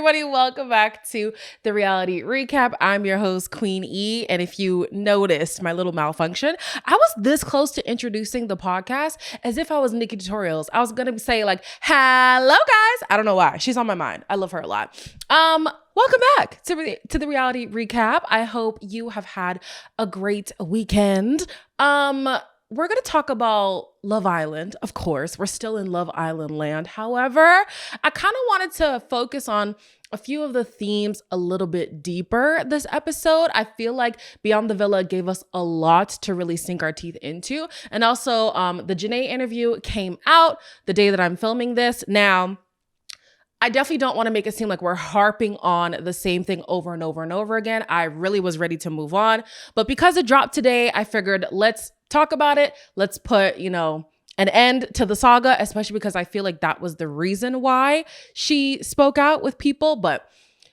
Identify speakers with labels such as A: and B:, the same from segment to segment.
A: everybody. Welcome back to the Reality Recap. I'm your host, Queen E. And if you noticed my little malfunction, I was this close to introducing the podcast as if I was Nikki Tutorials. I was going to say like, hello guys. I don't know why. She's on my mind. I love her a lot. Welcome back to the Reality Recap. I hope you have had a great weekend. We're going to talk about Love Island. Of course, we're still in Love Island land. However, I kind of wanted to focus on a few of the themes a little bit deeper this episode. I feel like Beyond the Villa gave us a lot to really sink our teeth into. And also, the JaNa interview came out the day that I'm filming this. Now, I definitely don't want to make it seem like we're harping on the same thing over and over and over again. I really was ready to move on. But because it dropped today, I figured let's talk about it. Let's put, an end to the saga, especially because I feel like that was the reason why she spoke out with people. But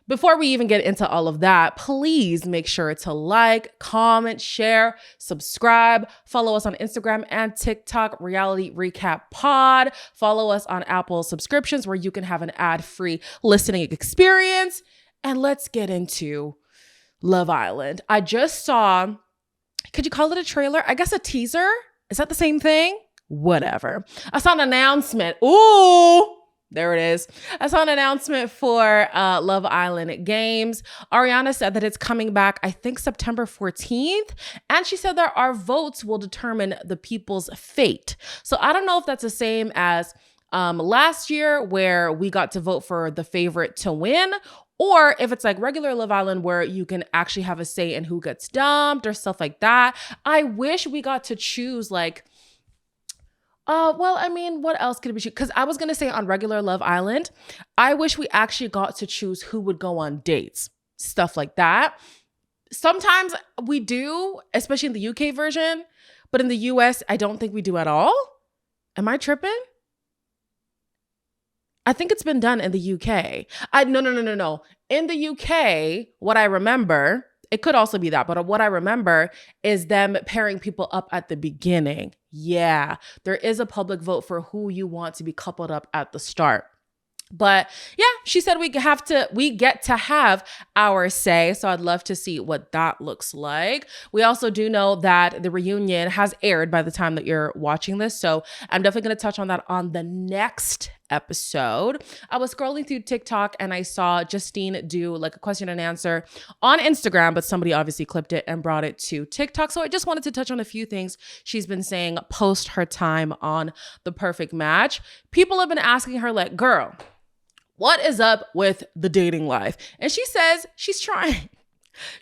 A: before we even get into all of that, please make sure to like, comment, share, subscribe, follow us on Instagram and TikTok, Reality Recap Pod. Follow us on Apple subscriptions where you can have an ad-free listening experience. And let's get into Love Island. I just saw, could you call it a trailer? I guess a teaser? Is that the same thing? Whatever. I saw an announcement. Ooh, there it is. I saw an announcement for Love Island Games. Ariana said that it's coming back, I think September 14th. And she said that our votes will determine the people's fate. So I don't know if that's the same as last year where we got to vote for the favorite to win, or if it's like regular Love Island where you can actually have a say in who gets dumped or stuff like that. I wish we got to choose like, what else could it be? Because I was going to say on regular Love Island, I wish we actually got to choose who would go on dates, stuff like that. Sometimes we do, especially in the UK version, but in the US, I don't think we do at all. Am I tripping? I think it's been done in the UK. No. In the UK, what I remember, it could also be that, but what I remember is them pairing people up at the beginning. Yeah, there is a public vote for who you want to be coupled up at the start. But yeah, she said we get to have our say. So I'd love to see what that looks like. We also do know that the reunion has aired by the time that you're watching this. So I'm definitely going to touch on that on the next episode. I was scrolling through TikTok and I saw Justine do like a question and answer on Instagram, but somebody obviously clipped it and brought it to TikTok. So I just wanted to touch on a few things she's been saying post her time on The Perfect Match. People have been asking her like, girl, what is up with the dating life? And she says she's trying.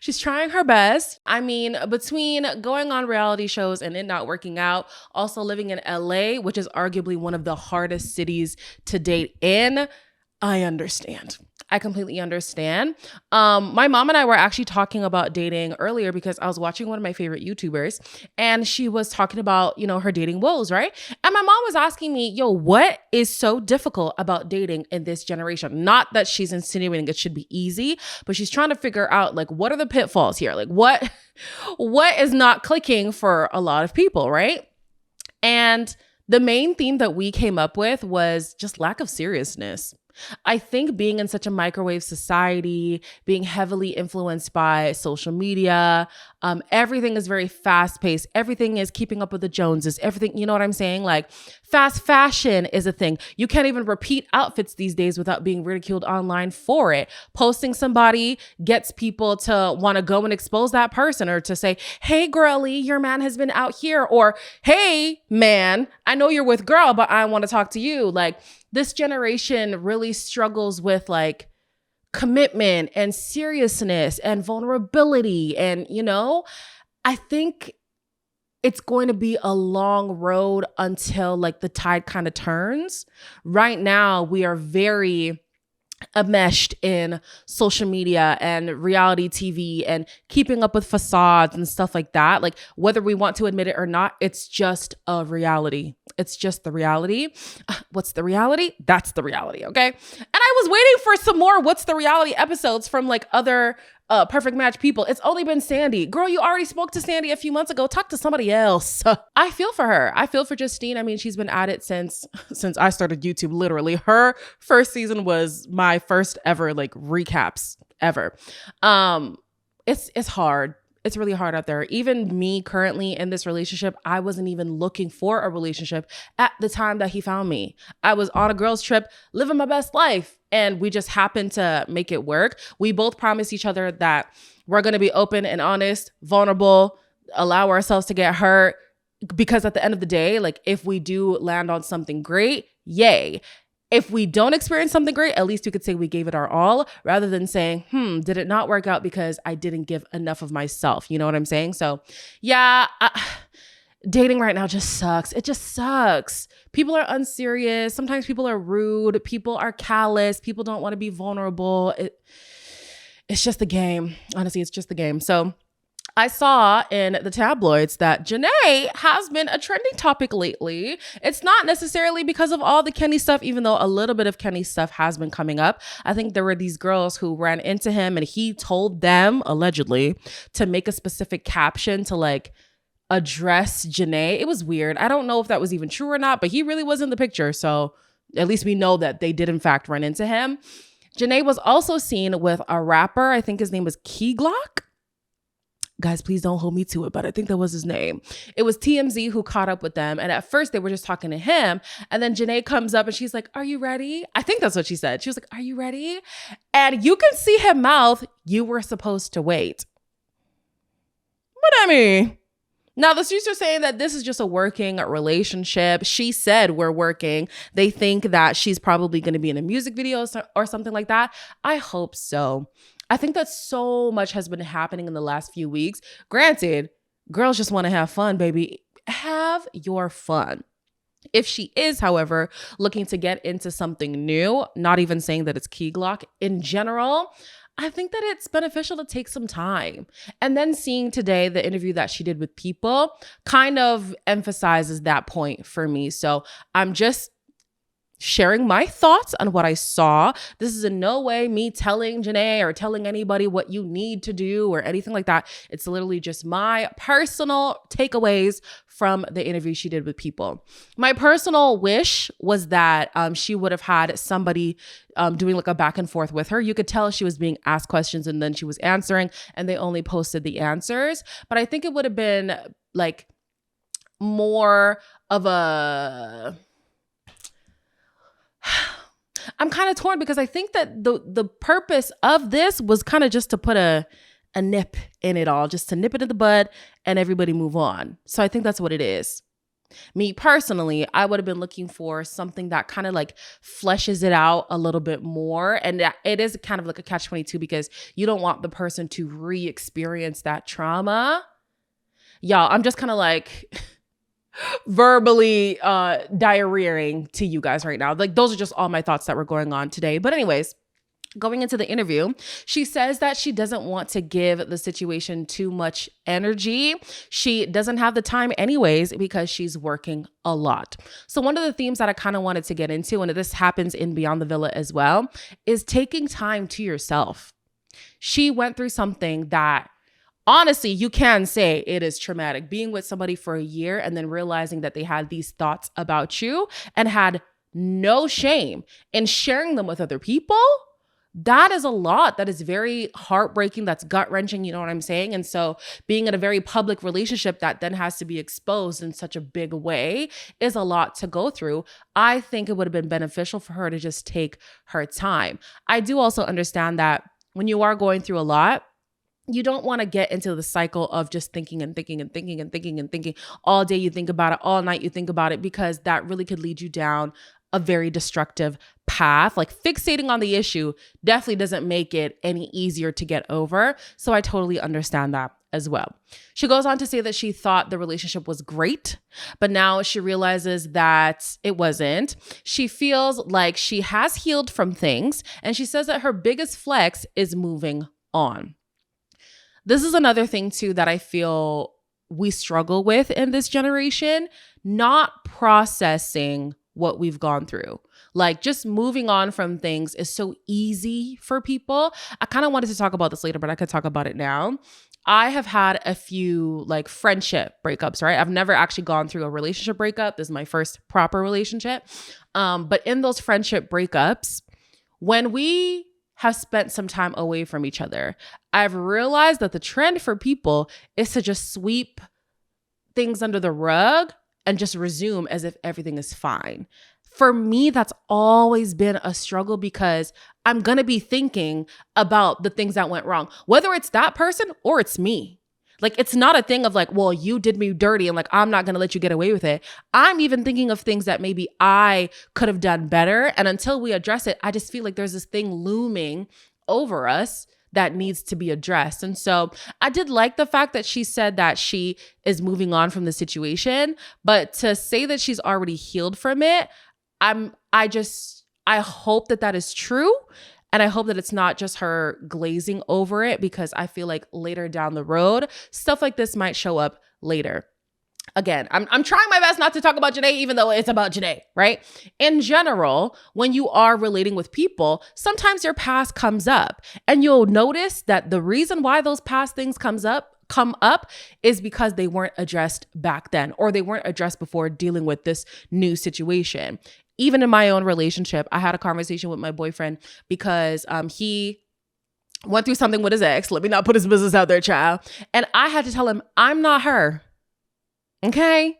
A: She's trying her best. I mean, between going on reality shows and it not working out, also living in LA, which is arguably one of the hardest cities to date in, I understand. I completely understand. My mom and I were actually talking about dating earlier because I was watching one of my favorite YouTubers and she was talking about, her dating woes, right? And my mom was asking me, what is so difficult about dating in this generation? Not that she's insinuating it should be easy, but she's trying to figure out like, what are the pitfalls here? Like what is not clicking for a lot of people, right? And the main theme that we came up with was just lack of seriousness. I think being in such a microwave society, being heavily influenced by social media, everything is very fast paced. Everything is keeping up with the Joneses. Everything, you know what I'm saying? Like fast fashion is a thing. You can't even repeat outfits these days without being ridiculed online for it. Posting somebody gets people to want to go and expose that person or to say, hey, girlie, your man has been out here. Or, hey, man, I know you're with girl, but I want to talk to you. Like, this generation really struggles with like commitment and seriousness and vulnerability. And, I think it's going to be a long road until like the tide kind of turns. Right now, we are very enmeshed in social media and reality TV and keeping up with facades and stuff like that. Like whether we want to admit it or not, it's just a reality. It's just the reality. What's the reality? That's the reality. Okay. And I was waiting for some more What's the Reality episodes from like other perfect match people. It's only been Sandy. Girl, you already spoke to Sandy a few months ago. Talk to somebody else. I feel for her. I feel for Justine. I mean, she's been at it since I started YouTube, literally. Her first season was my first ever like recaps ever. It's hard. It's really hard out there. Even me currently in this relationship, I wasn't even looking for a relationship at the time that he found me. I was on a girls trip, living my best life, and we just happened to make it work. We both promised each other that we're going to be open and honest, vulnerable, allow ourselves to get hurt, because at the end of the day, like if we do land on something great, yay. If we don't experience something great, at least we could say we gave it our all, rather than saying, did it not work out because I didn't give enough of myself? You know what I'm saying? So yeah, dating right now just sucks. It just sucks. People are unserious. Sometimes people are rude. People are callous. People don't want to be vulnerable. It's just the game. Honestly, it's just the game. So I saw in the tabloids that JaNa has been a trending topic lately. It's not necessarily because of all the Kenny stuff, even though a little bit of Kenny stuff has been coming up. I think there were these girls who ran into him and he told them, allegedly, to make a specific caption to like address JaNa. It was weird. I don't know if that was even true or not, but he really was in the picture. So at least we know that they did in fact run into him. JaNa was also seen with a rapper. I think his name was Key Glock. Guys, please don't hold me to it, but I think that was his name. It was TMZ who caught up with them. And at first they were just talking to him. And then JaNa comes up and she's like, "Are you ready?" I think that's what she said. She was like, "Are you ready?" And you can see him mouth, "You were supposed to wait." But I mean, now the streets are saying that this is just a working relationship. She said we're working. They think that she's probably going to be in a music video or something like that. I hope so. I think that so much has been happening in the last few weeks. Granted, girls just want to have fun, baby. Have your fun. If she is, however, looking to get into something new, not even saying that it's Key Glock, in general, I think that it's beneficial to take some time. And then seeing today the interview that she did with People kind of emphasizes that point for me. So I'm just sharing my thoughts on what I saw. This is in no way me telling JaNa or telling anybody what you need to do or anything like that. It's literally just my personal takeaways from the interview she did with People. My personal wish was that she would have had somebody doing like a back and forth with her. You could tell she was being asked questions and then she was answering and they only posted the answers. But I think it would have been like more of a... I'm kind of torn because I think that the purpose of this was kind of just to put a nip in it all, just to nip it in the bud and everybody move on. So I think that's what it is. Me personally, I would have been looking for something that kind of like fleshes it out a little bit more. And it is kind of like a catch-22 because you don't want the person to re-experience that trauma. Y'all, I'm just kind of like... verbally diarrheaing to you guys right now. Like those are just all my thoughts that were going on today. But anyways, going into the interview, she says that she doesn't want to give the situation too much energy. She doesn't have the time anyways because she's working a lot. So one of the themes that I kind of wanted to get into, and this happens in Beyond the Villa as well, is taking time to yourself. She went through something that honestly, you can say it is traumatic. Being with somebody for a year and then realizing that they had these thoughts about you and had no shame in sharing them with other people, that is a lot. That is very heartbreaking. That's gut-wrenching, you know what I'm saying? And so being in a very public relationship that then has to be exposed in such a big way is a lot to go through. I think it would have been beneficial for her to just take her time. I do also understand that when you are going through a lot, you don't want to get into the cycle of just thinking and thinking and thinking and thinking and thinking. All day you think about it, all night you think about it, because that really could lead you down a very destructive path. Like fixating on the issue definitely doesn't make it any easier to get over. So I totally understand that as well. She goes on to say that she thought the relationship was great, but now she realizes that it wasn't. She feels like she has healed from things, and she says that her biggest flex is moving on. This is another thing too that I feel we struggle with in this generation, not processing what we've gone through. Like, just moving on from things is so easy for people. I kind of wanted to talk about this later, but I could talk about it now. I have had a few like friendship breakups, right? I've never actually gone through a relationship breakup. This is my first proper relationship. But in those friendship breakups, when we have spent some time away from each other, I've realized that the trend for people is to just sweep things under the rug and just resume as if everything is fine. For me, that's always been a struggle because I'm going to be thinking about the things that went wrong, whether it's that person or it's me. Like, it's not a thing of like, well, you did me dirty and like, I'm not going to let you get away with it. I'm even thinking of things that maybe I could have done better. And until we address it, I just feel like there's this thing looming over us that needs to be addressed. And so I did like the fact that she said that she is moving on from the situation, but to say that she's already healed from it, I hope that that is true. And I hope that it's not just her glazing over it, because I feel like later down the road, stuff like this might show up later. Again, I'm trying my best not to talk about JaNa, even though it's about JaNa, right? In general, when you are relating with people, sometimes your past comes up, and you'll notice that the reason why those past things come up is because they weren't addressed back then, or they weren't addressed before dealing with this new situation. Even in my own relationship, I had a conversation with my boyfriend because he went through something with his ex. Let me not put his business out there, child. And I had to tell him, I'm not her. Okay?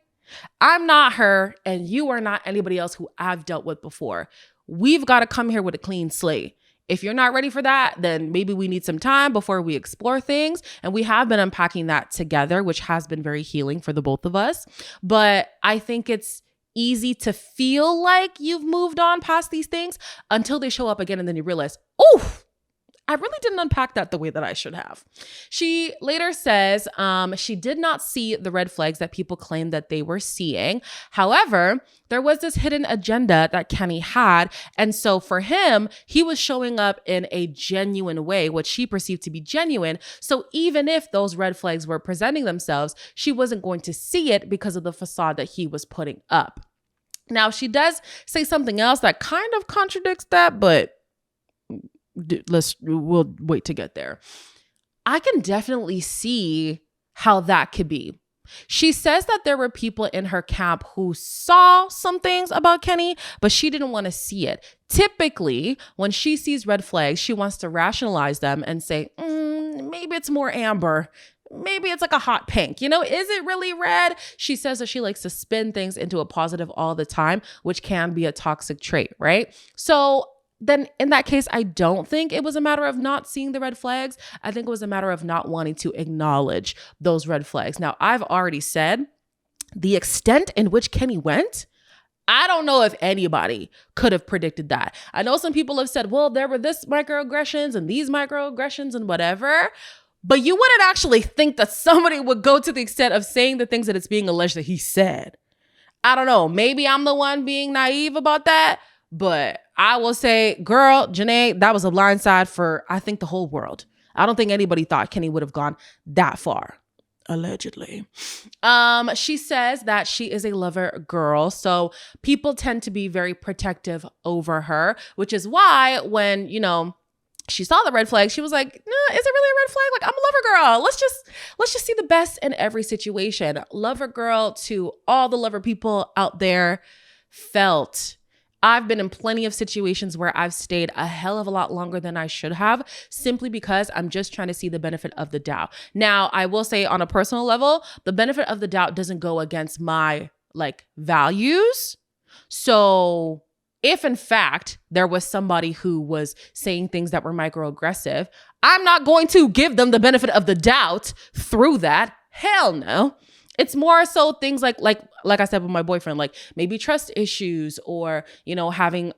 A: I'm not her, and you are not anybody else who I've dealt with before. We've got to come here with a clean slate. If you're not ready for that, then maybe we need some time before we explore things. And we have been unpacking that together, which has been very healing for the both of us. But I think it's easy to feel like you've moved on past these things until they show up again, and then you realize, oh, I really didn't unpack that the way that I should have. She later says she did not see the red flags that people claimed that they were seeing. However, there was this hidden agenda that Kenny had. And so for him, he was showing up in a genuine way, what she perceived to be genuine. So even if those red flags were presenting themselves, she wasn't going to see it because of the facade that he was putting up. Now, she does say something else that kind of contradicts that, but we'll wait to get there. I can definitely see how that could be. She says that there were people in her camp who saw some things about Kenny, but she didn't want to see it. Typically, when she sees red flags, she wants to rationalize them and say, maybe it's more amber. Maybe it's like a hot pink. Is it really red? She says that she likes to spin things into a positive all the time, which can be a toxic trait, right? So then in that case, I don't think it was a matter of not seeing the red flags. I think it was a matter of not wanting to acknowledge those red flags. Now, I've already said the extent in which Kenny went, I don't know if anybody could have predicted that. I know some people have said, well, there were this microaggressions and these microaggressions and whatever, but you wouldn't actually think that somebody would go to the extent of saying the things that it's being alleged that he said. I don't know. Maybe I'm the one being naive about that. But I will say, girl, JaNa, that was a blindside for, I think, the whole world. I don't think anybody thought Kenny would have gone that far, allegedly. She says that she is a lover girl. So people tend to be very protective over her, which is why when, she saw the red flag, she was like, no, is it really a red flag? Like, I'm a lover girl. Let's just see the best in every situation. Lover girl to all the lover people out there felt. I've been in plenty of situations where I've stayed a hell of a lot longer than I should have, simply because I'm just trying to see the benefit of the doubt. Now, I will say on a personal level, the benefit of the doubt doesn't go against my values. So if in fact there was somebody who was saying things that were microaggressive, I'm not going to give them the benefit of the doubt through that. Hell no. It's more so things like I said with my boyfriend, like maybe trust issues or, not having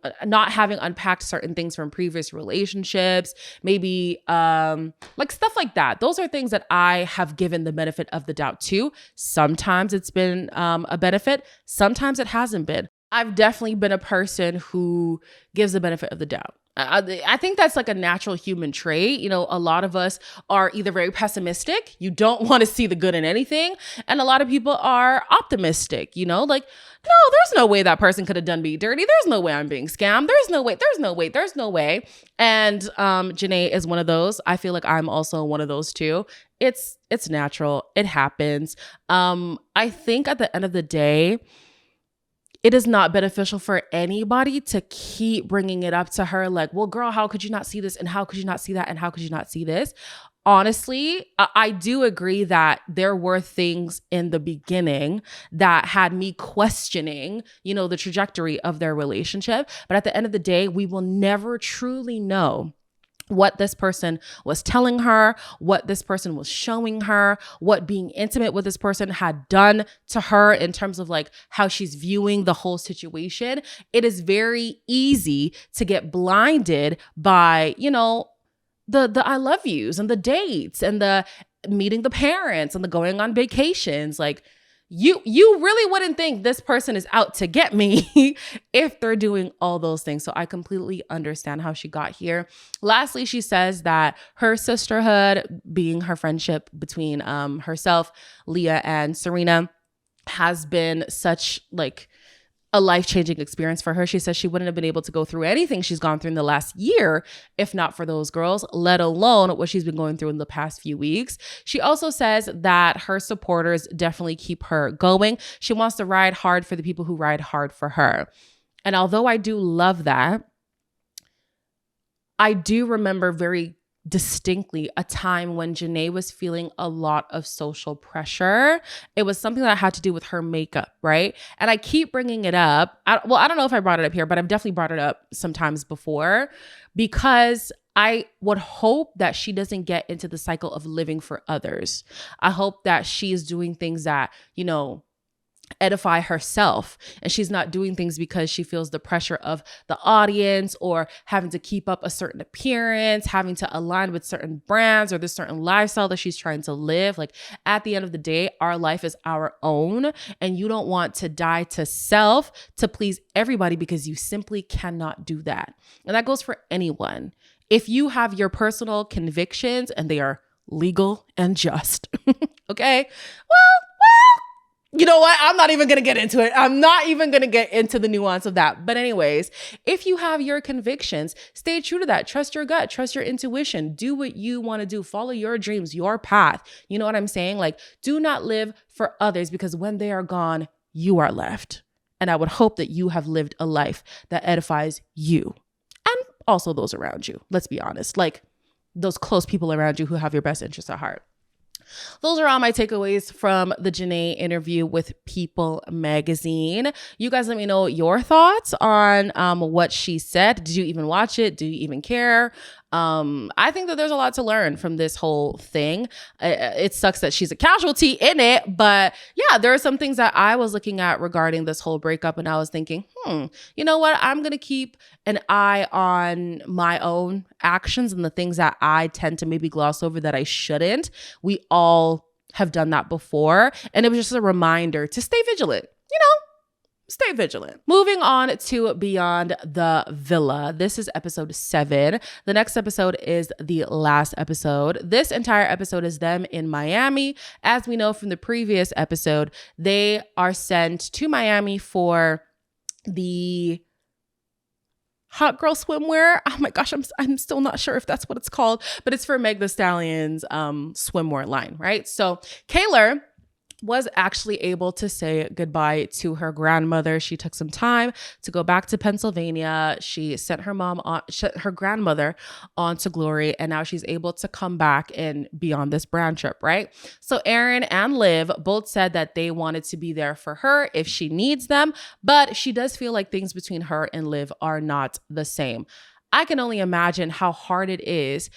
A: unpacked certain things from previous relationships, maybe stuff like that. Those are things that I have given the benefit of the doubt to. Sometimes it's been a benefit. Sometimes it hasn't been. I've definitely been a person who gives the benefit of the doubt. I think that's like a natural human trait. You know, a lot of us are either very pessimistic, you don't want to see the good in anything, and a lot of people are optimistic, you know, like, no, there's no way that person could have done me dirty. There's no way I'm being scammed. There's no way. There's no way. There's no way. And JaNa is one of those. I feel like I'm also one of those too. It's natural. It happens. I think at the end of the day, it is not beneficial for anybody to keep bringing it up to her like, well, girl, how could you not see this? And how could you not see that? And how could you not see this? Honestly, I do agree that there were things in the beginning that had me questioning, you know, the trajectory of their relationship. But at the end of the day, we will never truly know what this person was telling her, what this person was showing her, what being intimate with this person had done to her in terms of like how she's viewing the whole situation. It is very easy to get blinded by, you know, the I love yous and the dates and the meeting the parents and the going on vacations. Like, you really wouldn't think this person is out to get me if they're doing all those things. So I completely understand how she got here. Lastly, she says that her sisterhood, being her friendship between herself, Leah, and Serena, has been such like a life-changing experience for her. She says she wouldn't have been able to go through anything she's gone through in the last year if not for those girls, let alone what she's been going through in the past few weeks. She also says that her supporters definitely keep her going. She wants to ride hard for the people who ride hard for her. And although I do love that, I do remember very distinctly a time when JaNa was feeling a lot of social pressure. It was something that had to do with her makeup, right? And I keep bringing it up. I don't know if I brought it up here, but I've definitely brought it up sometimes before because I would hope that she doesn't get into the cycle of living for others. I hope that she is doing things that, you know, edify herself, and she's not doing things because she feels the pressure of the audience or having to keep up a certain appearance, having to align with certain brands or this certain lifestyle that she's trying to live. Like, at the end of the day, our life is our own, and you don't want to die to self to please everybody because you simply cannot do that. And that goes for anyone. If you have your personal convictions and they are legal and just, okay, well, you know what? I'm not even going to get into it. I'm not even going to get into the nuance of that. But anyways, if you have your convictions, stay true to that. Trust your gut, trust your intuition, do what you want to do, follow your dreams, your path. You know what I'm saying? Like, do not live for others because when they are gone, you are left. And I would hope that you have lived a life that edifies you and also those around you. Let's be honest, like those close people around you who have your best interests at heart. Those are all my takeaways from the JaNa interview with People magazine. You guys let me know your thoughts on what she said. Did you even watch it? Do you even care? I think that there's a lot to learn from this whole thing. It sucks that she's a casualty in it, but yeah, there are some things that I was looking at regarding this whole breakup, and I was thinking, you know what? I'm going to keep an eye on my own actions and the things that I tend to maybe gloss over that I shouldn't. We all have done that before, and it was just a reminder to stay vigilant, you know? Stay vigilant. Moving on to Beyond the Villa. This is episode 7. The next episode is the last episode. This entire episode is them in Miami. As we know from the previous episode, they are sent to Miami for the Hot Girl Swimwear. Oh my gosh, I'm still not sure if that's what it's called, but it's for Megan Thee Stallion's swimwear line, right? So Kaylor was actually able to say goodbye to her grandmother. She took some time to go back to Pennsylvania. She sent her grandmother on to glory, and now she's able to come back and be on this brand trip, right? So Aaron and Liv both said that they wanted to be there for her if she needs them, but she does feel like things between her and Liv are not the same. I can only imagine how hard it is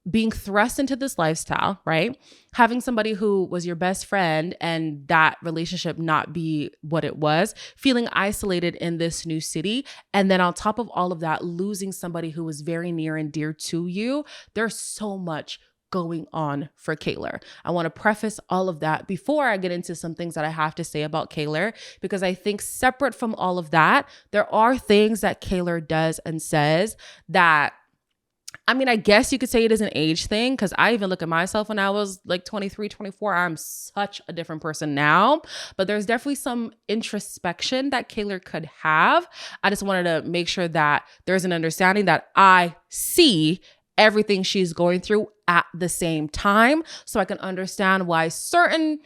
A: being thrust into this lifestyle, right? Having somebody who was your best friend and that relationship not be what it was, feeling isolated in this new city. And then on top of all of that, losing somebody who was very near and dear to you. There's so much going on for Kaylor. I want to preface all of that before I get into some things that I have to say about Kaylor, because I think separate from all of that, there are things that Kaylor does and says that, I mean, I guess you could say it is an age thing, because I even look at myself when I was like 23, 24. I'm such a different person now, but there's definitely some introspection that Kaylor could have. I just wanted to make sure that there's an understanding that I see everything she's going through at the same time, so I can understand why certain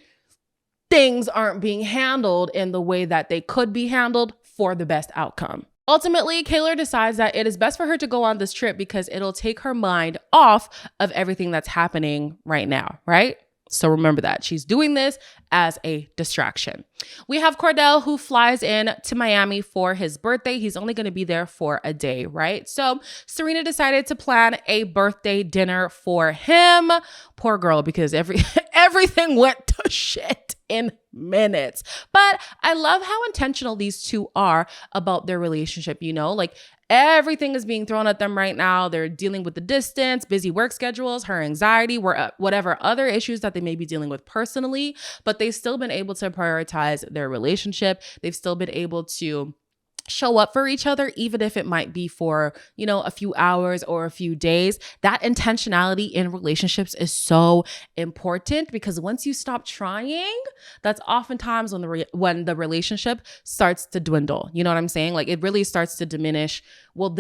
A: things aren't being handled in the way that they could be handled for the best outcome. Ultimately, Kaylor decides that it is best for her to go on this trip because it'll take her mind off of everything that's happening right now, right? So remember that she's doing this as a distraction. We have Kordell, who flies in to Miami for his birthday. He's only going to be there for a day, right? So Serena decided to plan a birthday dinner for him. Poor girl, because everything went to shit in minutes. But I love how intentional these two are about their relationship, you know? Like, everything is being thrown at them right now. They're dealing with the distance, busy work schedules, her anxiety, whatever other issues that they may be dealing with personally, but they've still been able to prioritize their relationship. They've still been able to show up for each other, even if it might be for, you know, a few hours or a few days. That intentionality in relationships is so important, because once you stop trying, that's oftentimes when the relationship starts to dwindle. You know what I'm saying? Like, it really starts to diminish. Well,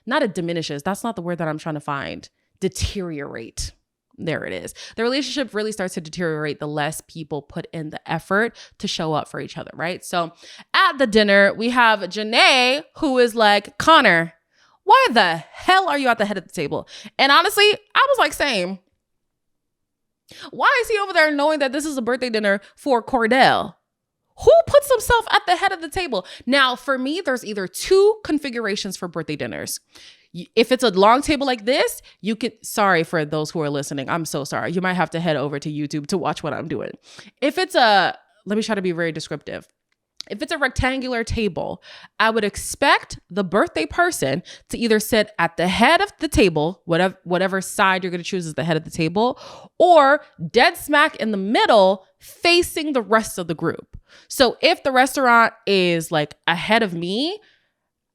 A: not it diminishes. That's not the word that I'm trying to find. Deteriorate. There it is. The relationship really starts to deteriorate the less people put in the effort to show up for each other, right? So at the dinner, we have JaNa, who is like, Connor, why the hell are you at the head of the table? And honestly, I was like, same. Why is he over there knowing that this is a birthday dinner for Kordell? Who puts himself at the head of the table? Now, for me, there's either two configurations for birthday dinners. If it's a long table like this, you could, sorry for those who are listening, I'm so sorry. You might have to head over to YouTube to watch what I'm doing. If it's let me try to be very descriptive. If it's a rectangular table, I would expect the birthday person to either sit at the head of the table, whatever side you're going to choose as the head of the table, or dead smack in the middle facing the rest of the group. So if the restaurant is like ahead of me,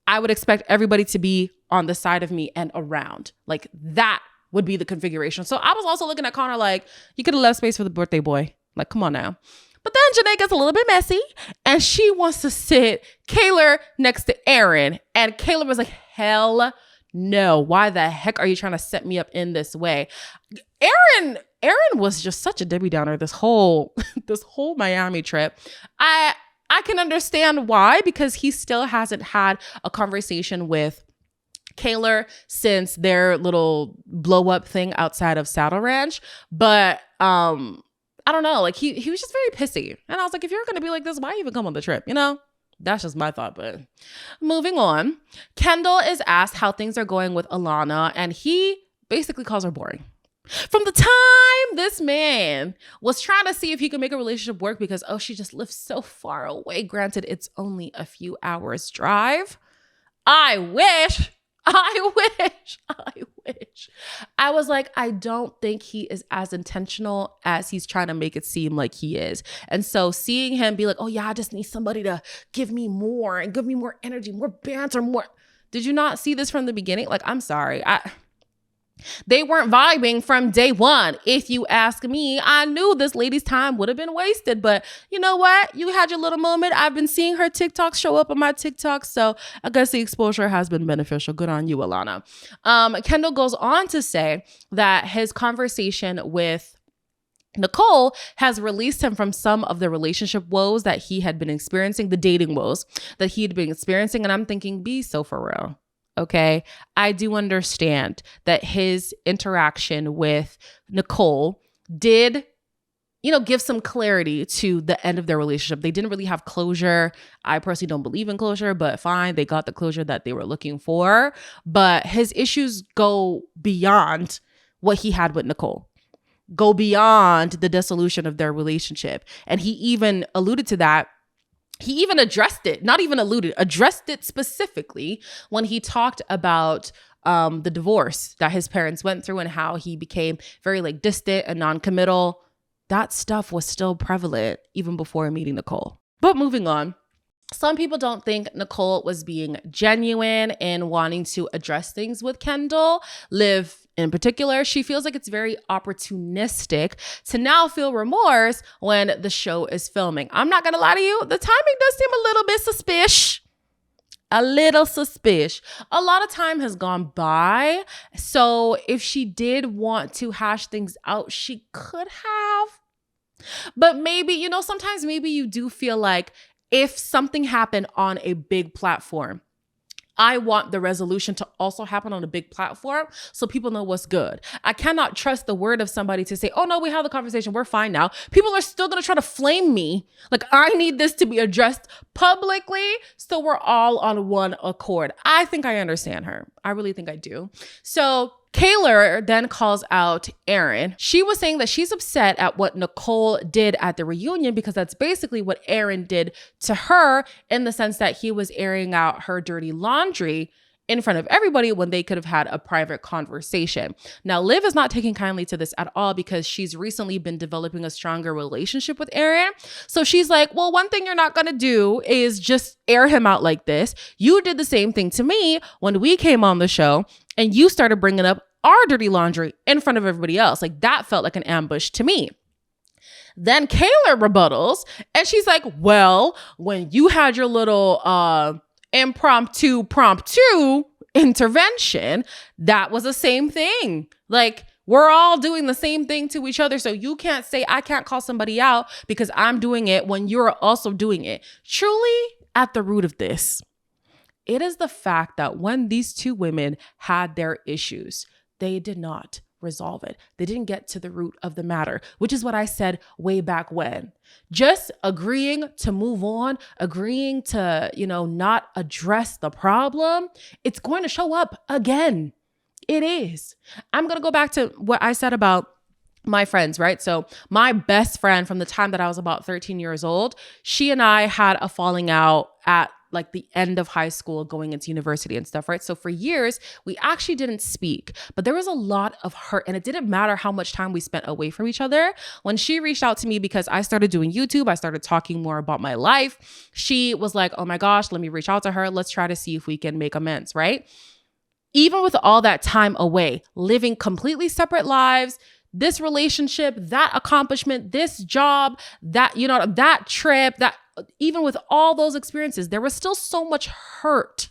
A: I would expect everybody to be on the side of me and around. Like, that would be the configuration. So I was also looking at Connor like, you could have left space for the birthday boy. Like, come on now. But then JaNa gets a little bit messy and she wants to sit Kaylor next to Aaron. And Kaylor was like, hell no. Why the heck are you trying to set me up in this way? Aaron was just such a Debbie Downer this whole Miami trip. I can understand why, because he still hasn't had a conversation with Kaylor since their little blow up thing outside of Saddle Ranch. But I don't know, like he was just very pissy. And I was like, if you're going to be like this, why even come on the trip? You know, that's just my thought. But moving on, Kendall is asked how things are going with Alana, and he basically calls her boring. From the time this man was trying to see if he could make a relationship work because, oh, she just lives so far away. Granted, it's only a few hours drive. I wish. I was like, I don't think he is as intentional as he's trying to make it seem like he is. And so seeing him be like, oh yeah, I just need somebody to give me more and give me more energy, more banter, more. Did you not see this from the beginning? Like, I'm sorry. They weren't vibing from day one. If you ask me, I knew this lady's time would have been wasted, but you know what? You had your little moment. I've been seeing her TikToks show up on my TikTok, so I guess the exposure has been beneficial. Good on you, Alana. Kendall goes on to say that his conversation with Nicole has released him from some of the relationship woes that he had been experiencing, the dating woes that he had been experiencing, and I'm thinking, be so for real. Okay, I do understand that his interaction with Nicole did, give some clarity to the end of their relationship. They didn't really have closure. I personally don't believe in closure, but fine, they got the closure that they were looking for. But his issues go beyond what he had with Nicole, go beyond the dissolution of their relationship. And he even alluded to that. He even addressed it, not even alluded, addressed it specifically when he talked about the divorce that his parents went through and how he became very like distant and non-committal. That stuff was still prevalent even before meeting Nicole. But moving on. Some people don't think Nicole was being genuine in wanting to address things with Kendall. Liv, in particular, she feels like it's very opportunistic to now feel remorse when the show is filming. I'm not going to lie to you. The timing does seem a little bit suspicious. A little suspicious. A lot of time has gone by. So if she did want to hash things out, she could have. But maybe, you know, sometimes maybe you do feel like if something happened on a big platform, I want the resolution to also happen on a big platform so people know what's good. I cannot trust the word of somebody to say, oh no, we have the conversation, we're fine now. People are still gonna try to flame me. Like, I need this to be addressed publicly so we're all on one accord. I think I understand her. I really think I do. So Kaylor then calls out Aaron. She was saying that she's upset at what Nicole did at the reunion because that's basically what Aaron did to her, in the sense that he was airing out her dirty laundry in front of everybody when they could have had a private conversation. Now, Liv is not taking kindly to this at all because she's recently been developing a stronger relationship with Aaron. So she's like, well, one thing you're not going to do is just air him out like this. You did the same thing to me when we came on the show and you started bringing up our dirty laundry in front of everybody else. Like, that felt like an ambush to me. Then Kaylor rebuttals and she's like, well, when you had your little impromptu intervention, that was the same thing. Like, we're all doing the same thing to each other. So you can't say I can't call somebody out because I'm doing it when you're also doing it. Truly, at the root of this, it is the fact that when these two women had their issues, they did not resolve it. They didn't get to the root of the matter, which is what I said way back when. Just agreeing to move on, agreeing to, not address the problem, it's going to show up again. It is. I'm going to go back to what I said about my friends, right? So my best friend from the time that I was about 13 years old, she and I had a falling out at like the end of high school going into university and stuff, right? So for years, we actually didn't speak, but there was a lot of hurt, and it didn't matter how much time we spent away from each other. When she reached out to me because I started doing YouTube, I started talking more about my life, she was like, oh my gosh, let me reach out to her. Let's try to see if we can make amends, right? Even with all that time away, living completely separate lives, this relationship, that accomplishment, this job, that, that trip, that even with all those experiences, there was still so much hurt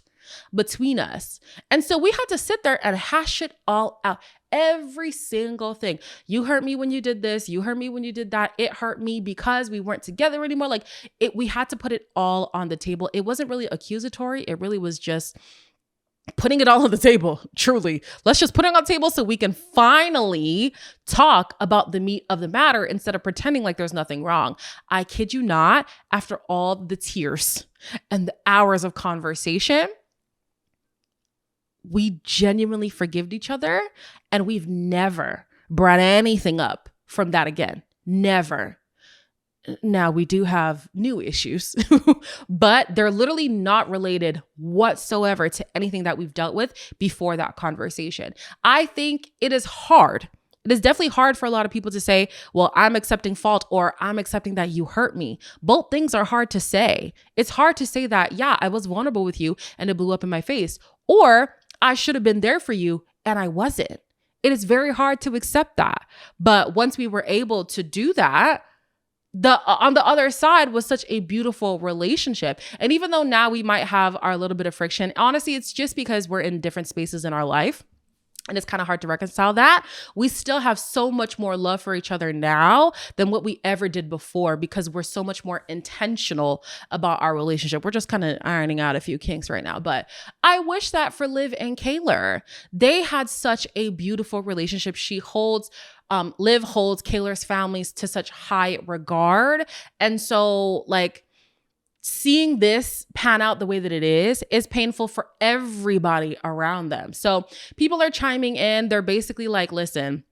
A: between us. And so we had to sit there and hash it all out. Every single thing. You hurt me when you did this. You hurt me when you did that. It hurt me because we weren't together anymore. Like, we had to put it all on the table. It wasn't really accusatory. It really was just putting it all on the table. Truly, let's just put it on the table so we can finally talk about the meat of the matter instead of pretending like there's nothing wrong. I kid you not, after all the tears and the hours of conversation, we genuinely forgave each other, and we've never brought anything up from that again. Never. Now, we do have new issues, but they're literally not related whatsoever to anything that we've dealt with before that conversation. I think it is hard. It is definitely hard for a lot of people to say, well, I'm accepting fault, or I'm accepting that you hurt me. Both things are hard to say. It's hard to say that, yeah, I was vulnerable with you and it blew up in my face, or I should have been there for you and I wasn't. It is very hard to accept that. But once we were able to do that, on the other side was such a beautiful relationship. And even though now we might have our little bit of friction, honestly, it's just because we're in different spaces in our life. And it's kind of hard to reconcile that. We still have so much more love for each other now than what we ever did before, because we're so much more intentional about our relationship. We're just kind of ironing out a few kinks right now. But I wish that for Liv and Kaylor. They had such a beautiful relationship. Liv holds Kaylor's families to such high regard. And so, like, seeing this pan out the way that it is painful for everybody around them. So people are chiming in. They're basically like, listen,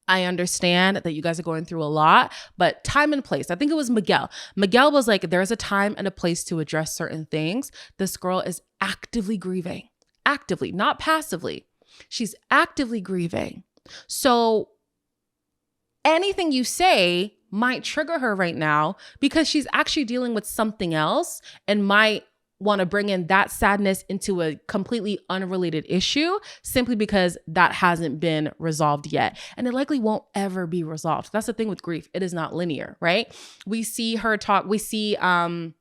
A: I understand that you guys are going through a lot, but time and place. I think it was Miguel. Miguel was like, there's a time and a place to address certain things. This girl is actively grieving. actively, not passively. She's actively grieving. So anything you say might trigger her right now because she's actually dealing with something else and might want to bring in that sadness into a completely unrelated issue simply because that hasn't been resolved yet. And it likely won't ever be resolved. That's the thing with grief. It is not linear, right? We see Kaylor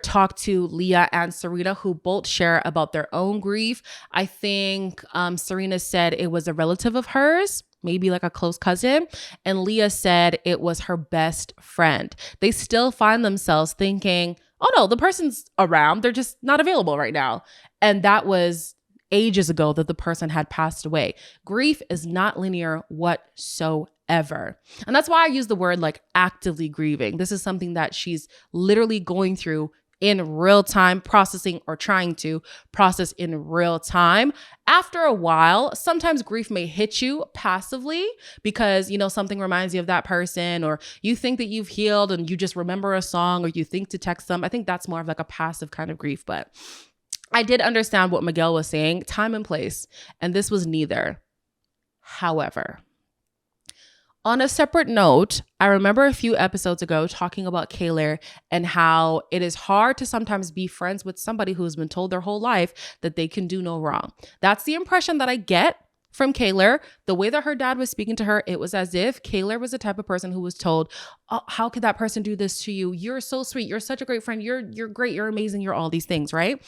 A: talk to Leah and Serena, who both share about their own grief. I think Serena said it was a relative of hers, maybe like a close cousin. And Leah said it was her best friend. They still find themselves thinking, oh no, the person's around. They're just not available right now. And that was ages ago that the person had passed away. Grief is not linear whatsoever. And that's why I use the word like actively grieving. This is something that she's literally going through in real time, processing or trying to process in real time. After a while, sometimes grief may hit you passively because, something reminds you of that person, or you think that you've healed and you just remember a song, or you think to text them. I think that's more of like a passive kind of grief, but I did understand what Miguel was saying, time and place, and this was neither. However, on a separate note, I remember a few episodes ago talking about Kaylor and how it is hard to sometimes be friends with somebody who's been told their whole life that they can do no wrong. That's the impression that I get from Kaylor. The way that her dad was speaking to her, it was as if Kaylor was the type of person who was told, oh, how could that person do this to you? You're so sweet. You're such a great friend. You're great. You're amazing. You're all these things, right?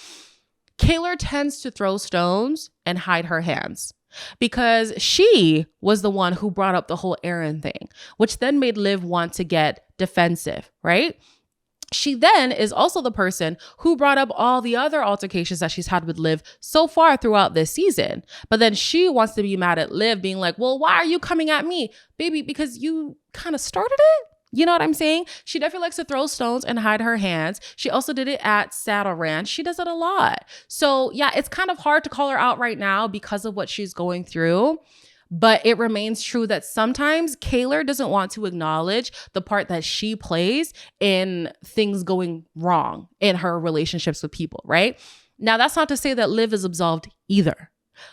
A: Kaylor tends to throw stones and hide her hands, because she was the one who brought up the whole Aaron thing, which then made Liv want to get defensive, right? She then is also the person who brought up all the other altercations that she's had with Liv so far throughout this season. But then she wants to be mad at Liv, being like, well, why are you coming at me? Baby, because you kind of started it. You know what I'm saying? She definitely likes to throw stones and hide her hands. She also did it at Saddle Ranch. She does it a lot. So yeah, it's kind of hard to call her out right now because of what she's going through. But it remains true that sometimes Kaylor doesn't want to acknowledge the part that she plays in things going wrong in her relationships with people, right? Now, that's not to say that Liv is absolved either.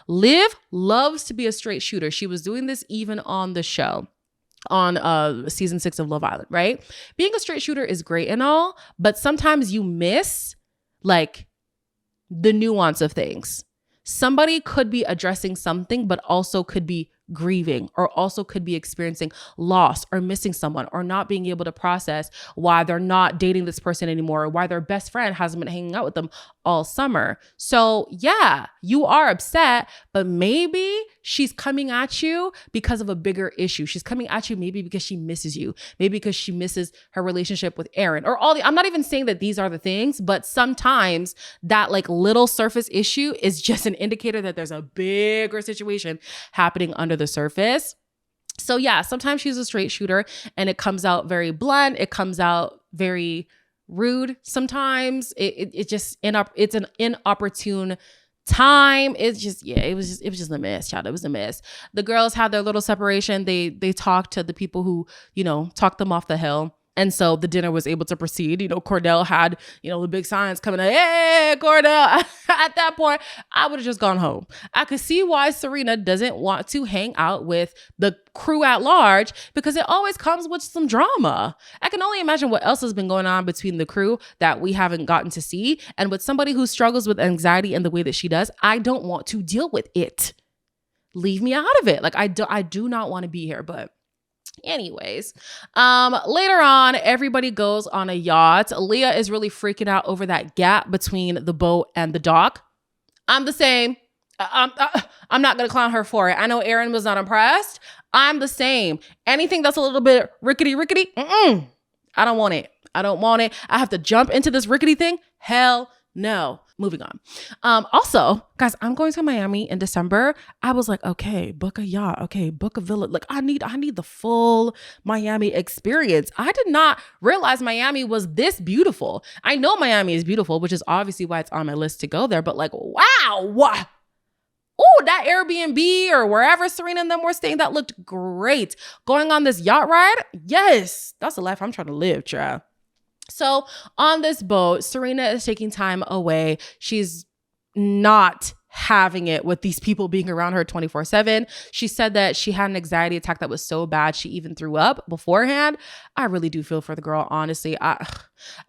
A: Liv loves to be a straight shooter. She was doing this even on the show, on season 6 of Love Island, right? Being a straight shooter is great and all, but sometimes you miss like the nuance of things. Somebody could be addressing something, but also could be grieving, or also could be experiencing loss or missing someone, or not being able to process why they're not dating this person anymore, or why their best friend hasn't been hanging out with them all summer. So yeah, you are upset, but maybe she's coming at you because of a bigger issue. She's coming at you maybe because she misses you, maybe because she misses her relationship with Aaron, or I'm not even saying that these are the things, but sometimes that like little surface issue is just an indicator that there's a bigger situation happening under the surface. So yeah, sometimes she's a straight shooter and it comes out very blunt. It comes out very rude. Sometimes it's an inopportune time. It's just, yeah, it was just a mess, child. It was a mess. The girls had their little separation. They talked to the people who, talked them off the hill. And so the dinner was able to proceed. Kordell had, the big signs coming out, hey, Kordell. At that point, I would have just gone home. I could see why Serena doesn't want to hang out with the crew at large, because it always comes with some drama. I can only imagine what else has been going on between the crew that we haven't gotten to see. And with somebody who struggles with anxiety in the way that she does, I don't want to deal with it. Leave me out of it. Like I do not want to be here, but anyways, later on, everybody goes on a yacht. Leah is really freaking out over that gap between the boat and the dock. I'm the same. I'm not going to clown her for it. I know Aaron was not impressed. I'm the same. Anything that's a little bit rickety, I don't want it. I have to jump into this rickety thing. Hell no. Moving on. Also, guys, I'm going to Miami in December. I was like, okay, book a yacht. Okay, book a villa. Like I need the full Miami experience. I did not realize Miami was this beautiful. I know Miami is beautiful, which is obviously why it's on my list to go there. But like, wow. Oh, that Airbnb or wherever Serena and them were staying, that looked great. Going on this yacht ride. Yes, that's the life I'm trying to live, child. So on this boat, Serena is taking time away. She's not having it with these people being around her 24/7. She said that she had an anxiety attack that was so bad she even threw up beforehand. I really do feel for the girl, honestly. I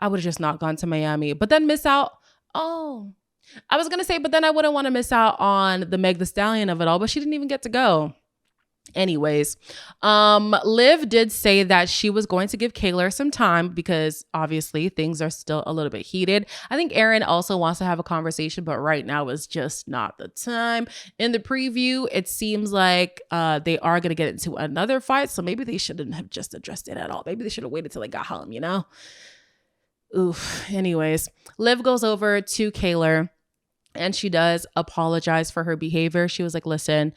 A: would have just not gone to Miami, but then miss out. Oh, I was going to say, but then I wouldn't want to miss out on the Meg Thee Stallion of it all, but she didn't even get to go. Anyways, Liv did say that she was going to give Kaylor some time because obviously things are still a little bit heated. I think Aaron also wants to have a conversation, but right now is just not the time. In the preview, it seems like they are going to get into another fight, so maybe they shouldn't have just addressed it at all. Maybe they should have waited till they got home, you know? Oof. Anyways, Liv goes over to Kaylor and she does apologize for her behavior. She was like, listen,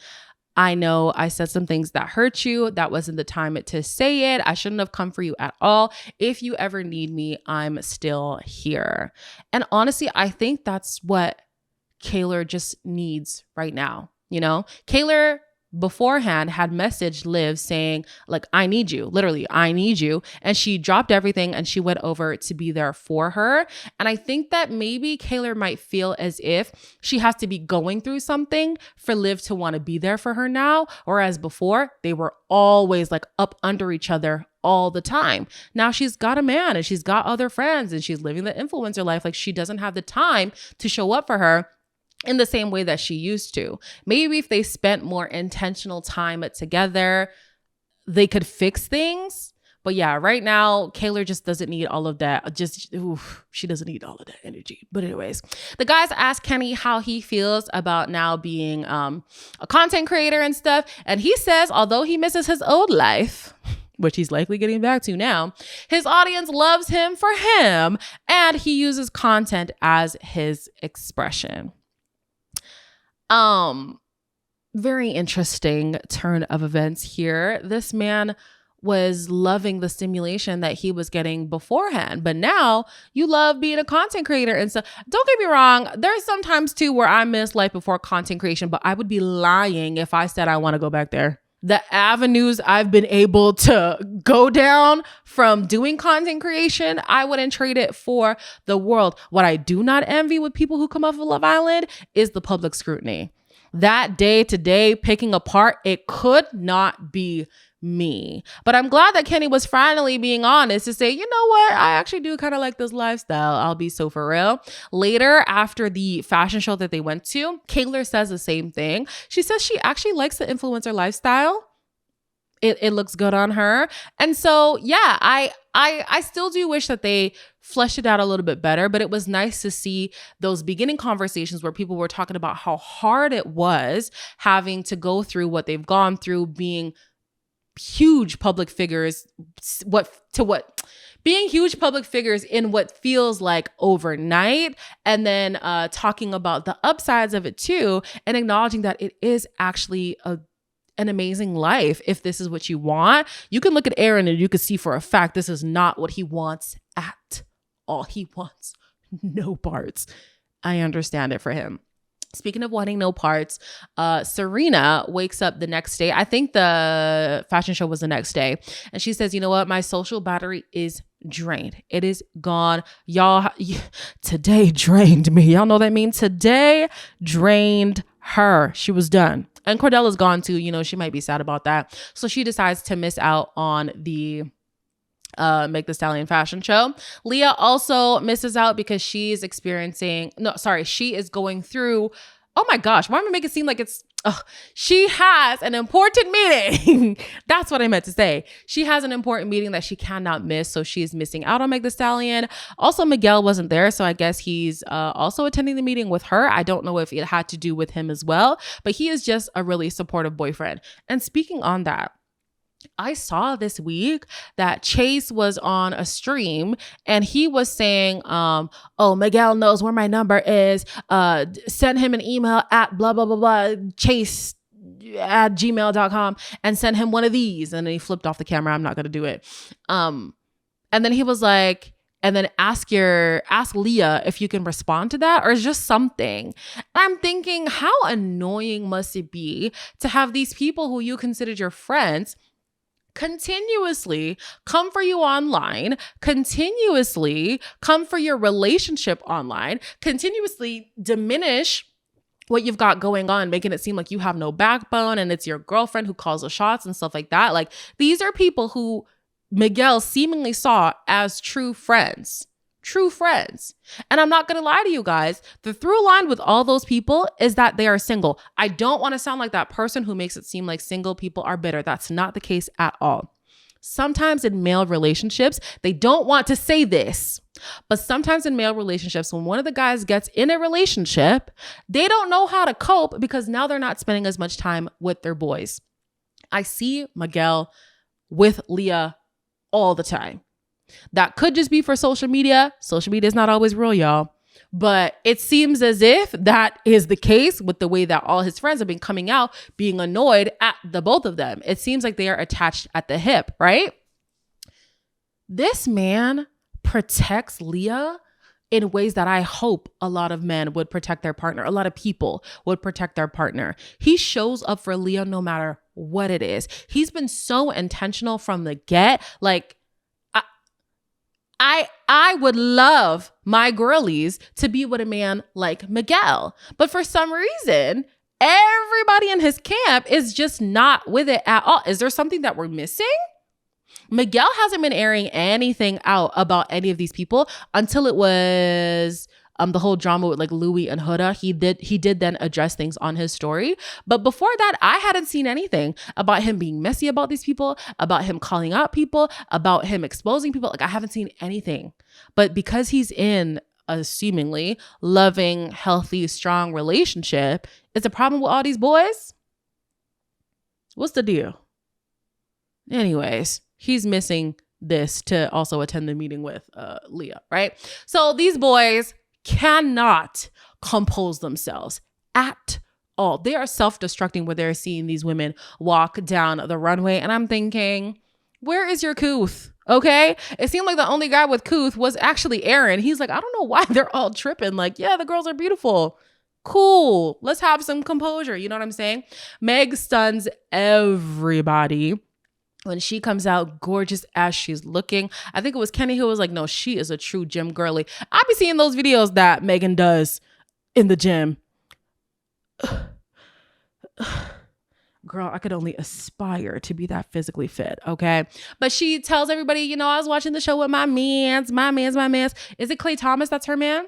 A: I know I said some things that hurt you. That wasn't the time to say it. I shouldn't have come for you at all. If you ever need me, I'm still here. And honestly, I think that's what Kaylor just needs right now. You know, Kaylor beforehand had messaged Liv saying, like, I need you, literally, I need you. And she dropped everything and she went over to be there for her. And I think that maybe Kaylor might feel as if she has to be going through something for Liv to want to be there for her now. Whereas before, they were always like up under each other all the time. Now she's got a man and she's got other friends and she's living the influencer life. Like, she doesn't have the time to show up for her in the same way that she used to. Maybe if they spent more intentional time together, they could fix things. But yeah, right now, Kaylor just doesn't need all of that. She doesn't need all of that energy. But anyways, the guys asked Kenny how he feels about now being a content creator and stuff. And he says, although he misses his old life, which he's likely getting back to now, his audience loves him for him. And he uses content as his expression. Very interesting turn of events here. This man was loving the stimulation that he was getting beforehand, but now you love being a content creator and stuff. Don't get me wrong. There's sometimes too where I miss life before content creation, but I would be lying if I said I want to go back there. The avenues I've been able to go down from doing content creation, I wouldn't trade it for the world. What I do not envy with people who come off of Love Island is the public scrutiny. That day to day picking apart, it could not be me. But I'm glad that Kenny was finally being honest to say, you know what? I actually do kind of like this lifestyle. I'll be so for real. Later, after the fashion show that they went to, Kaylor says the same thing. She says she actually likes the influencer lifestyle. It looks good on her. And so, yeah, I still do wish that they fleshed it out a little bit better, but it was nice to see those beginning conversations where people were talking about how hard it was having to go through what they've gone through, being huge public figures, being huge public figures in what feels like overnight, and then talking about the upsides of it too, and acknowledging that it is actually an amazing life. If this is what you want, you can look at Aaron and you can see for a fact this is not what he wants at all. He wants no parts. I understand it for him. Speaking of wanting no parts, Serena wakes up the next day. I think the fashion show was the next day. And she says, you know what? My social battery is drained. It is gone. Y'all, today drained me. Y'all know what that means? Today drained her. She was done. And Kordell is gone too. You know, she might be sad about that. So she decides to miss out on the Megan Thee Stallion fashion show. Leah also misses out because she is going through, oh my gosh, why am I making it seem like it's, she has an important meeting. That's what I meant to say. She has an important meeting that she cannot miss. So she is missing out on Megan Thee Stallion. Also, Miguel wasn't there. So I guess he's also attending the meeting with her. I don't know if it had to do with him as well, but he is just a really supportive boyfriend. And speaking on that, I saw this week that Chase was on a stream and he was saying, oh, Miguel knows where my number is. Send him an email at blah, blah, blah, blah, Chase at gmail.com and send him one of these. And then he flipped off the camera. I'm not going to do it. And then he was like, and then ask Leah if you can respond to that or just something. I'm thinking, how annoying must it be to have these people who you considered your friends continuously come for you online, continuously come for your relationship online, continuously diminish what you've got going on, making it seem like you have no backbone and it's your girlfriend who calls the shots and stuff like that. Like, these are people who Miguel seemingly saw as true friends. True friends. And I'm not going to lie to you guys. The through line with all those people is that they are single. I don't want to sound like that person who makes it seem like single people are bitter. That's not the case at all. Sometimes in male relationships, they don't want to say this, but sometimes in male relationships, when one of the guys gets in a relationship, they don't know how to cope because now they're not spending as much time with their boys. I see Miguel with Leah all the time. That could just be for social media. Social media is not always real, y'all. But it seems as if that is the case with the way that all his friends have been coming out, being annoyed at the both of them. It seems like they are attached at the hip, right? This man protects Leah in ways that I hope a lot of men would protect their partner. A lot of people would protect their partner. He shows up for Leah no matter what it is. He's been so intentional from the get. Like, I would love my girlies to be with a man like Miguel. But for some reason, everybody in his camp is just not with it at all. Is there something that we're missing? Miguel hasn't been airing anything out about any of these people until it was the whole drama with like Louis and Huda. He did then address things on his story. But before that, I hadn't seen anything about him being messy about these people, about him calling out people, about him exposing people. Like, I haven't seen anything. But because he's in a seemingly loving, healthy, strong relationship, it's a problem with all these boys. What's the deal? Anyways, he's missing this to also attend the meeting with Leah, right? So these boys cannot compose themselves at all. They are self-destructing when they're seeing these women walk down the runway. And I'm thinking, where is your couth? Okay. It seemed like the only guy with couth was actually Aaron. He's like, I don't know why they're all tripping. Like, yeah, the girls are beautiful. Cool. Let's have some composure. You know what I'm saying? Meg stuns everybody when she comes out gorgeous as she's looking. I think it was Kenny who was like, no, she is a true gym girly. I be seeing those videos that Megan does in the gym. Girl, I could only aspire to be that physically fit, okay? But she tells everybody, you know, I was watching the show with my mans. Is it Clay Thomas that's her man?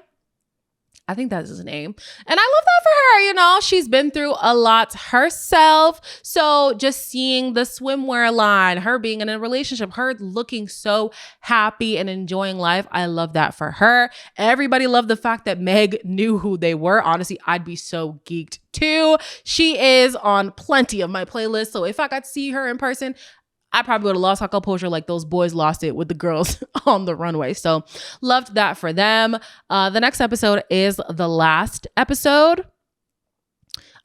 A: I think that's his name. And I love that for her. You know, she's been through a lot herself. So just seeing the swimwear line, her being in a relationship, her looking so happy and enjoying life. I love that for her. Everybody loved the fact that Meg knew who they were. Honestly, I'd be so geeked too. She is on plenty of my playlists. So if I got to see her in person, I probably would have lost my composure like those boys lost it with the girls on the runway. So loved that for them. The next episode is the last episode.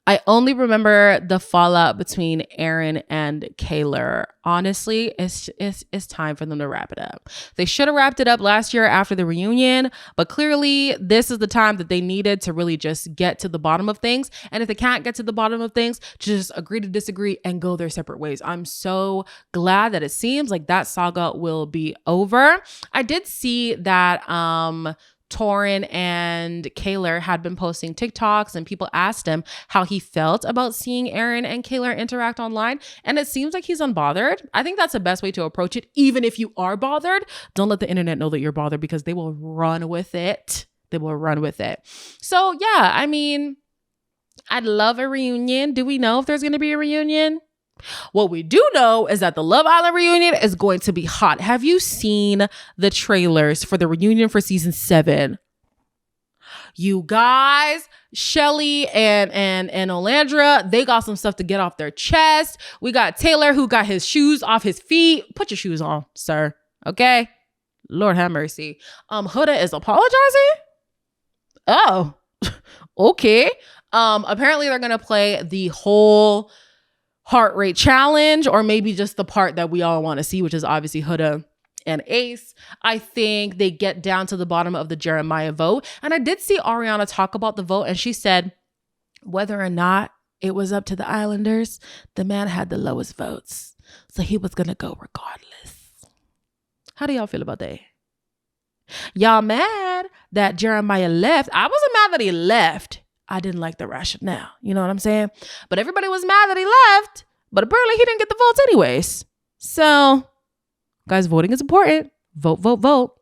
A: I only remember the fallout between Aaron and Kaylor. Honestly, it's time for them to wrap it up. They should have wrapped it up last year after the reunion, but clearly this is the time that they needed to really just get to the bottom of things. And if they can't get to the bottom of things, just agree to disagree and go their separate ways. I'm so glad that it seems like that saga will be over. I did see that Torrin and Kaylor had been posting TikToks and people asked him how he felt about seeing Aaron and Kaylor interact online. And it seems like he's unbothered. I think that's the best way to approach it. Even if you are bothered, don't let the internet know that you're bothered because they will run with it. They will run with it. So yeah, I mean, I'd love a reunion. Do we know if there's going to be a reunion? What we do know is that the Love Island reunion is going to be hot. Have you seen the trailers for the reunion for season 7? You guys, Shelly and Olandra, they got some stuff to get off their chest. We got Taylor who got his shoes off his feet. Put your shoes on, sir. Okay? Lord have mercy. Huda is apologizing? Oh, okay. Apparently they're going to play the whole heart rate challenge, or maybe just the part that we all want to see, which is obviously Huda and Ace. I think they get down to the bottom of the Jeremiah vote. And I did see Ariana talk about the vote, and she said whether or not it was up to the Islanders, the man had the lowest votes. So he was going to go regardless. How do y'all feel about that? Y'all mad that Jeremiah left? I wasn't mad that he left. I didn't like the rationale. You know what I'm saying? But everybody was mad that he left, but apparently he didn't get the votes anyways. So, guys, voting is important. Vote, vote, vote.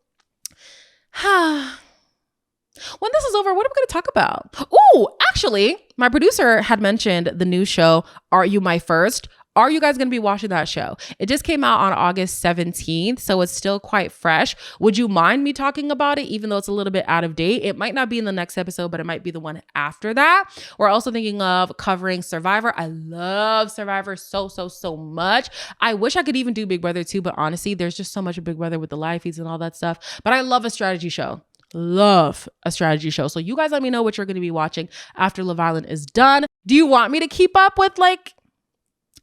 A: When this is over, what are we going to talk about? Oh, actually, my producer had mentioned the new show, Are You My First? Are you guys going to be watching that show? It just came out on August 17th, so it's still quite fresh. Would you mind me talking about it, even though it's a little bit out of date? It might not be in the next episode, but it might be the one after that. We're also thinking of covering Survivor. I love Survivor so much. I wish I could even do Big Brother too, but honestly, there's just so much of Big Brother with the live feeds and all that stuff. But I love a strategy show. Love a strategy show. So you guys let me know what you're going to be watching after Love Island is done. Do you want me to keep up with like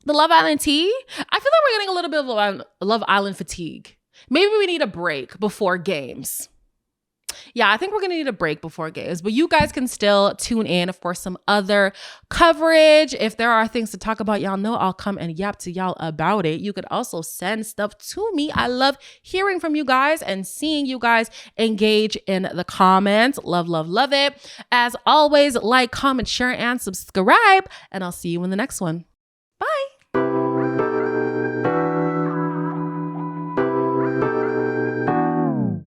A: the Love Island tea? I feel like we're getting a little bit of Love Island fatigue. Maybe we need a break before games. Yeah, I think we're going to need a break before games, but you guys can still tune in for some other coverage. If there are things to talk about, y'all know I'll come and yap to y'all about it. You could also send stuff to me. I love hearing from you guys and seeing you guys engage in the comments. Love, love, love it. As always, like, comment, share, and subscribe, and I'll see you in the next one.